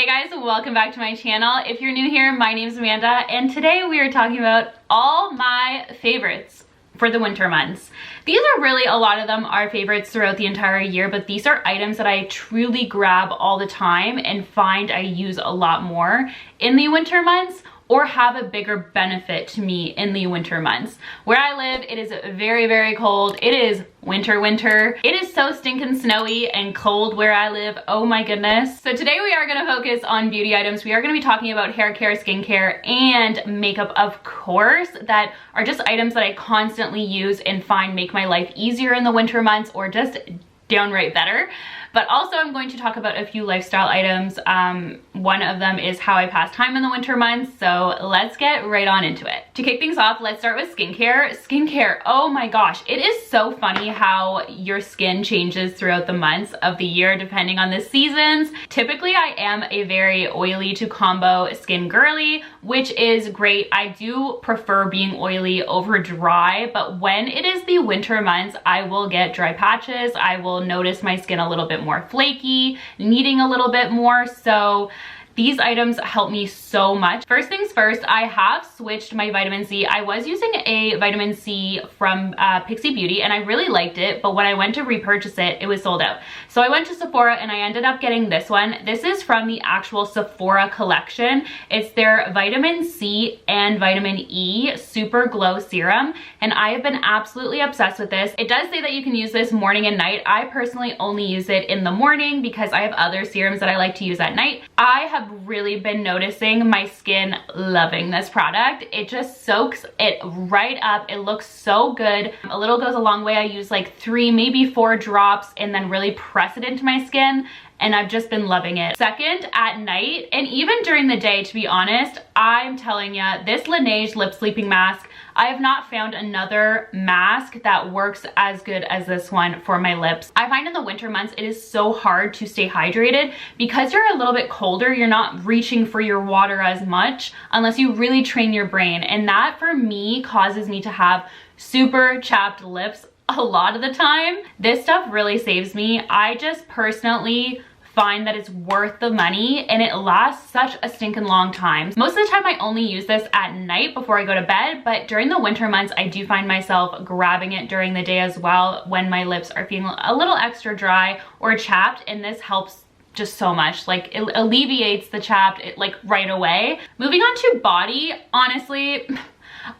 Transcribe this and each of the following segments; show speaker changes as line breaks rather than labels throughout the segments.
Hey guys, welcome back to my channel. If you're new here, my name is Amanda, and today we are talking about all my favorites for the winter months. These are really, a lot of them are favorites throughout the entire year, but these are items that I truly grab all the time and find I use a lot more in the winter months, or have a bigger benefit to me in the winter months. Where I live, it is very, very cold. It is winter. It is so stinking snowy and cold where I live. Oh my goodness. So today we are gonna focus on beauty items. We are gonna be talking about hair care, skincare, and makeup, of course, that are just items that I constantly use and find make my life easier in the winter months or just downright better. But also I'm going to talk about a few lifestyle items. One of them is how I pass time in the winter months, so let's get right on into it. To kick things off, let's start with skincare. Skincare, oh my gosh, it is so funny how your skin changes throughout the months of the year depending on the seasons. Typically I am a very oily to combo skin girly, which is great. I do prefer being oily over dry, but when it is the winter months, I will get dry patches. I will notice my skin a little bit more flaky, needing a little bit more. So these items help me so much. First things first, I have switched my vitamin C. I was using a vitamin C from Pixie Beauty and I really liked it, but when I went to repurchase it, it was sold out. So I went to Sephora and I ended up getting this one. This is from the actual Sephora collection. It's their vitamin C and vitamin E Super Glow Serum, and I have been absolutely obsessed with this. It does say that you can use this morning and night. I personally only use it in the morning because I have other serums that I like to use at night. I have really been noticing my skin loving this product. It just soaks it right up. It looks so good. A little goes a long way. I use like 3, maybe 4 drops and then really press it into my skin, and I've just been loving it. Second, at night and even during the day, to be honest, I'm telling ya, this Laneige lip sleeping mask, I have not found another mask that works as good as this one for my lips. I find in the winter months it is so hard to stay hydrated because you're a little bit colder. You're not reaching for your water as much unless you really train your brain, and that for me causes me to have super chapped lips a lot of the time. This stuff really saves me. I just personally find that it's worth the money and it lasts such a stinking long time. Most of the time I only use this at night before I go to bed, but during the winter months I do find myself grabbing it during the day as well when my lips are feeling a little extra dry or chapped, and this helps just so much. Like, it alleviates the chapped like right away. Moving on to body, honestly,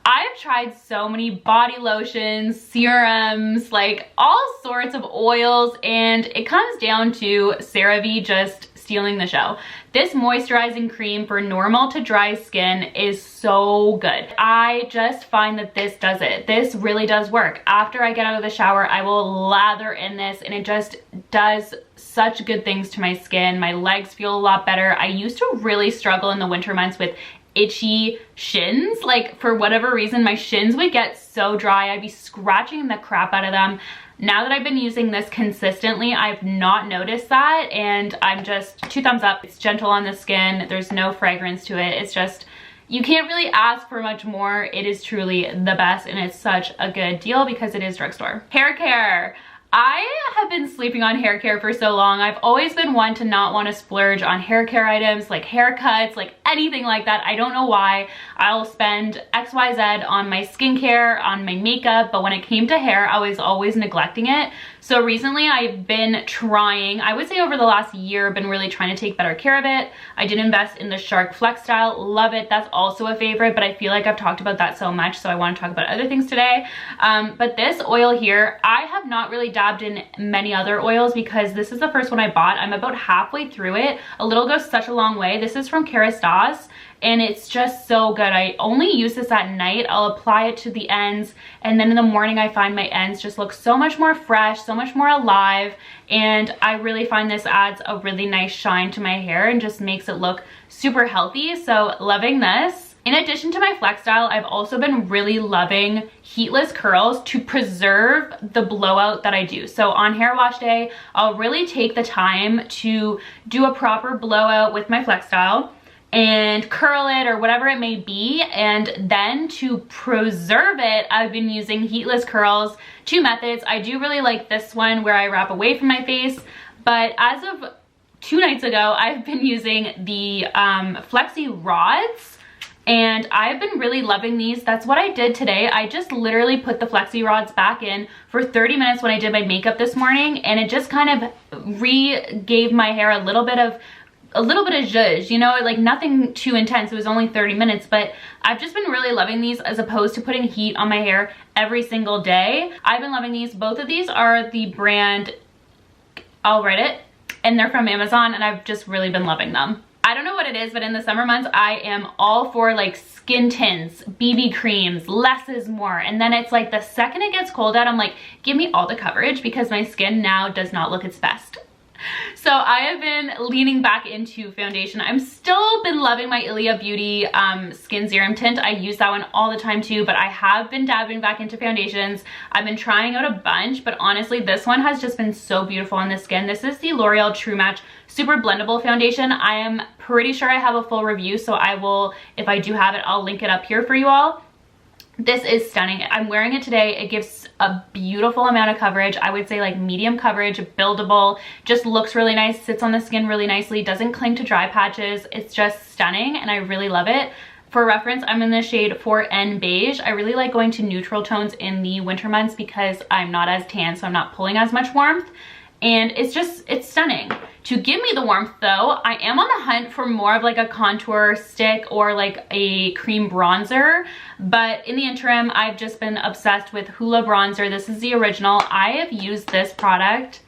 I've tried so many body lotions, serums, like all sorts of oils, and it comes down to CeraVe just stealing the show. This moisturizing cream for normal to dry skin is so good. I just find that this does it. This really does work. After I get out of the shower, I will lather in this and it just does such good things to my skin. My legs feel a lot better. I used to really struggle in the winter months with itchy shins. Like, for whatever reason, my shins would get so dry. I'd be scratching the crap out of them. Now that I've been using this consistently, I've not noticed that, and I'm just 2 thumbs up. It's gentle on the skin. There's no fragrance to it. It's just, you can't really ask for much more. It is truly the best, and it's such a good deal because it is drugstore. Hair care. I have been sleeping on hair care for so long. I've always been one to not want to splurge on hair care items like haircuts, like anything like that. I don't know why. I'll spend XYZ on my skincare, on my makeup, but when it came to hair, I was always neglecting it. So recently I've been trying, I would say over the last year, been really trying to take better care of it. I did invest in the Shark Flex Style, love it. That's also a favorite, but I feel like I've talked about that so much, so I want to talk about other things today. But this oil here, I have not really dabbed in many other oils because this is the first one I bought. I'm about halfway through it. A little goes such a long way. This is from Kerastase, and it's just so good. I only use this at night. I'll apply it to the ends, and then in the morning I find my ends just look so much more fresh, so much more alive, and I really find this adds a really nice shine to my hair and just makes it look super healthy. So loving this. In addition to my Flex Style, I've also been really loving heatless curls to preserve the blowout that I do. So on hair wash day, I'll really take the time to do a proper blowout with my Flex Style and curl it or whatever it may be, and then to preserve it, I've been using heatless curls. 2 methods. I do really like this one where I wrap away from my face, but as of 2 nights ago, I've been using the Flexi rods, and I've been really loving these. That's what I did today. I just literally put the Flexi rods back in for 30 minutes when I did my makeup this morning, and it just kind of gave my hair a little bit of zhuzh, you know, like nothing too intense. It was only 30 minutes, but I've just been really loving these as opposed to putting heat on my hair every single day. I've been loving these. Both of these are the brand, I'll write it, and they're from Amazon, and I've just really been loving them. I don't know what it is, but in the summer months, I am all for like skin tints, BB creams, less is more. And then it's like the second it gets cold out, I'm like, give me all the coverage because my skin now does not look its best. So I have been leaning back into foundation. I'm still been loving my Ilia Beauty Skin Serum Tint. I use that one all the time too, but I have been dabbing back into foundations. I've been trying out a bunch, but honestly, this one has just been so beautiful on the skin. This is the L'Oreal True Match Super Blendable Foundation. I am pretty sure I have a full review, so I will, if I do have it, I'll link it up here for you all. This is stunning. I'm wearing it today. It gives a beautiful amount of coverage. I would say like medium coverage, buildable, just looks really nice, sits on the skin really nicely, doesn't cling to dry patches. It's just stunning and I really love it. For reference, I'm in the shade 4N Beige. I really like going to neutral tones in the winter months because I'm not as tan, so I'm not pulling as much warmth. And it's stunning. To give me the warmth though, I am on the hunt for more of like a contour stick or like a cream bronzer. But in the interim, I've just been obsessed with Hoola bronzer. This is the original. I have used this product,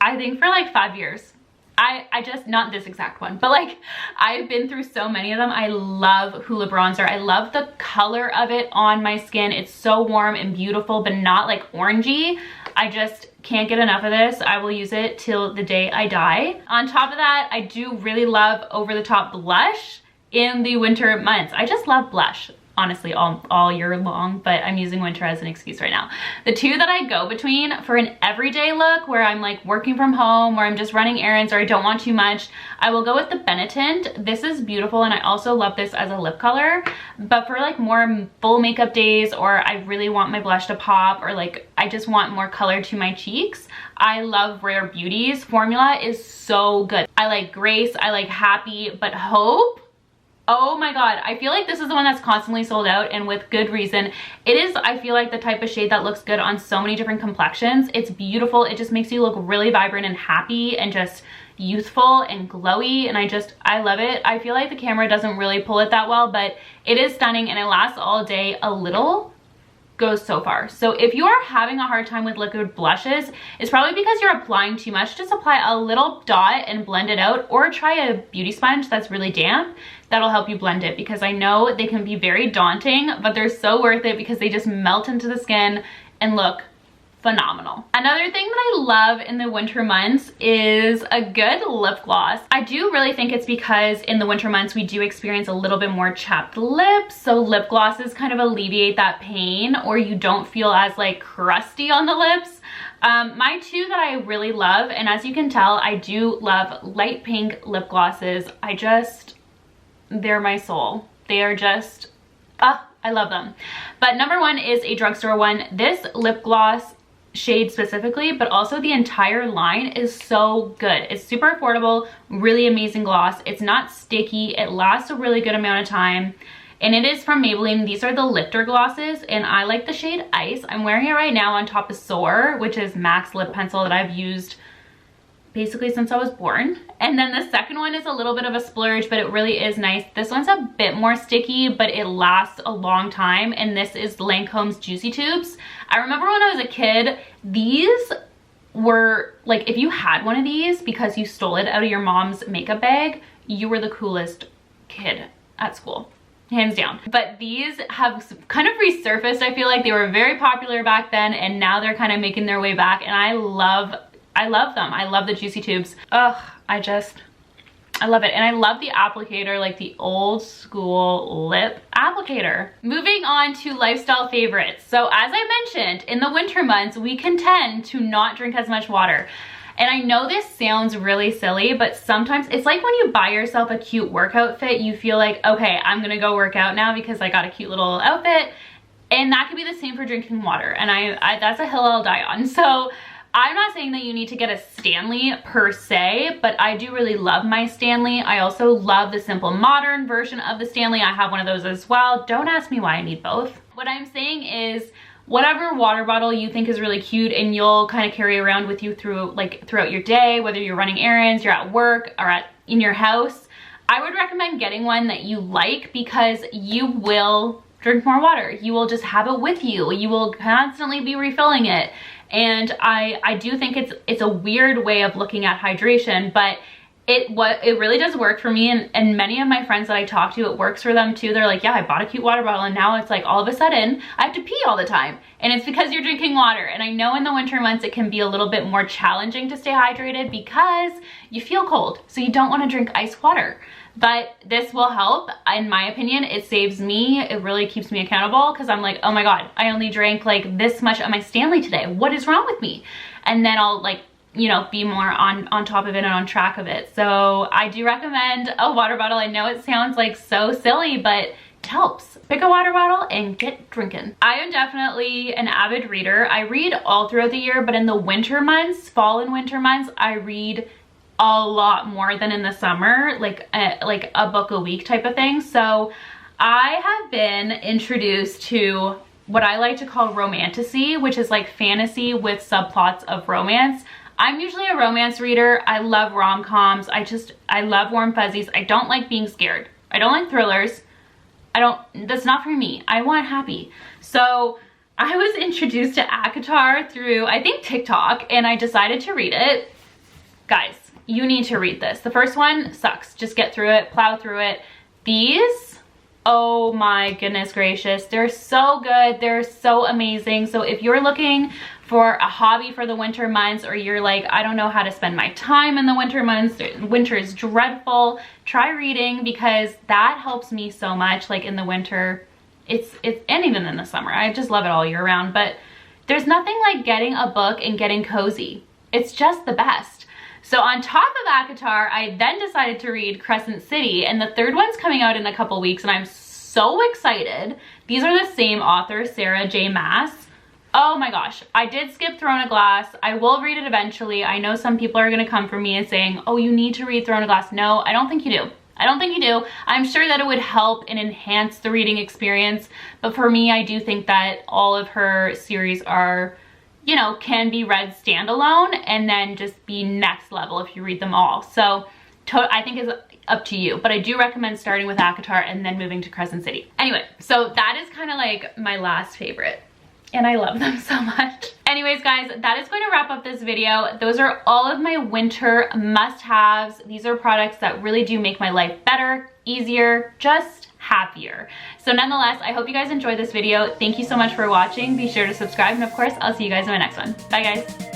I think for like 5 years. I just, not this exact one, but like I've been through so many of them. I love Hoola bronzer. I love the color of it on my skin. It's so warm and beautiful, but not like orangey. I just can't get enough of this. I will use it till the day I die. On top of that, I do really love over the top blush in the winter months. I just love blush, honestly, all year long, but I'm using winter as an excuse right now. The two that I go between for an everyday look where I'm like working from home, where I'm just running errands or I don't want too much, I will go with the Benetint. This is beautiful and I also love this as a lip color, but for like more full makeup days or I really want my blush to pop or like I just want more color to my cheeks, I love Rare Beauty's formula is so good. I like Grace, I like Happy, but Hope, oh my god, I feel like this is the one that's constantly sold out and with good reason. It is, I feel like, the type of shade that looks good on so many different complexions. It's beautiful. It just makes you look really vibrant and happy and just youthful and glowy, and I love it. I feel like the camera doesn't really pull it that well, but it is stunning and it lasts all day. A little goes so far. So if you are having a hard time with liquid blushes, it's probably because you're applying too much. Just apply a little dot and blend it out, or try a beauty sponge that's really damp. That'll help you blend it, because I know they can be very daunting, but they're so worth it because they just melt into the skin and look phenomenal. Another thing that I love in the winter months is a good lip gloss. I do really think it's because in the winter months we do experience a little bit more chapped lips, so lip glosses kind of alleviate that pain, or you don't feel as like crusty on the lips. My two that I really love, and as you can tell, I do love light pink lip glosses. They're my soul. They are just, I love them. But number one is a drugstore one. This lip gloss shade specifically, but also the entire line is so good. It's super affordable, really amazing gloss. It's not sticky. It lasts a really good amount of time. And it is from Maybelline. These are the lifter glosses, and I like the shade Ice. I'm wearing it right now on top of Soar, which is MAC's lip pencil that I've used basically since I was born. And then the second one is a little bit of a splurge, but it really is nice. This one's a bit more sticky, but it lasts a long time. And this is Lancome's Juicy Tubes. I remember when I was a kid, these were like, if you had one of these because you stole it out of your mom's makeup bag, you were the coolest kid at school, hands down. But these have kind of resurfaced. I feel like they were very popular back then, and now they're kind of making their way back, and I love them. I love the Juicy Tubes. Ugh, I love it. And I love the applicator, like the old school lip applicator. Moving on to lifestyle favorites. So as I mentioned, in the winter months, we can tend to not drink as much water. And I know this sounds really silly, but sometimes it's like when you buy yourself a cute workout fit, you feel like, okay, I'm gonna go work out now because I got a cute little outfit. And that could be the same for drinking water. And I that's a hill I'll die on. So I'm not saying that you need to get a Stanley per se, but I do really love my Stanley. I also love the Simple Modern version of the Stanley. I have one of those as well. Don't ask me why I need both. What I'm saying is, whatever water bottle you think is really cute and you'll kind of carry around with you throughout your day, whether you're running errands, you're at work, or in your house, I would recommend getting one that you like, because you will drink more water. You will just have it with you. You will constantly be refilling it. And I do think it's a weird way of looking at hydration, but it really does work for me, and many of my friends that I talk to, it works for them too. They're like, yeah, I bought a cute water bottle and now it's like all of a sudden I have to pee all the time, and it's because you're drinking water. And I know in the winter months it can be a little bit more challenging to stay hydrated because you feel cold, so you don't want to drink ice water. But this will help, in my opinion. It saves me. It really keeps me accountable, because I'm like, oh my god, I only drank like this much of my Stanley today. What is wrong with me? And then I'll like, you know, be more on top of it and on track of it. So I do recommend a water bottle. I know it sounds like so silly, but it helps. Pick a water bottle and get drinking. I am definitely an avid reader. I read all throughout the year, but in the winter months, fall and winter months, I read a lot more than in the summer, like a book a week type of thing. So I have been introduced to what I like to call romantasy, which is like fantasy with subplots of romance. I'm usually a romance reader. I love rom-coms. I love warm fuzzies. I don't like being scared. I don't like thrillers. That's not for me. I want happy. So I was introduced to ACOTAR through, I think, TikTok, and I decided to read it. Guys, you need to read this. The first one sucks. Just get through it, plow through it. These, oh my goodness gracious, they're so good. They're so amazing. So if you're looking for a hobby for the winter months, or you're like, I don't know how to spend my time in the winter months, winter is dreadful, try reading, because that helps me so much. Like in the winter, and even in the summer, I just love it all year round. But there's nothing like getting a book and getting cozy. It's just the best. So on top of ACOTAR, I then decided to read Crescent City, and the third one's coming out in a couple weeks, and I'm so excited. These are the same author, Sarah J. Maas. Oh my gosh, I did skip Throne of Glass. I will read it eventually. I know some people are gonna come for me and saying, oh, you need to read Throne of Glass. No, I don't think you do. I don't think you do. I'm sure that it would help and enhance the reading experience, but for me, I do think that all of her series are, you know, can be read standalone and then just be next level if you read them all. So I think it's up to you, but I do recommend starting with ACOTAR and then moving to Crescent City. Anyway, so that is kind of like my last favorite, and I love them so much. Anyways, guys, that is going to wrap up this video. Those are all of my winter must-haves. These are products that really do make my life better, easier, just happier. So nonetheless, I hope you guys enjoyed this video. Thank you so much for watching. Be sure to subscribe, and of course, I'll see you guys in my next one. Bye, guys.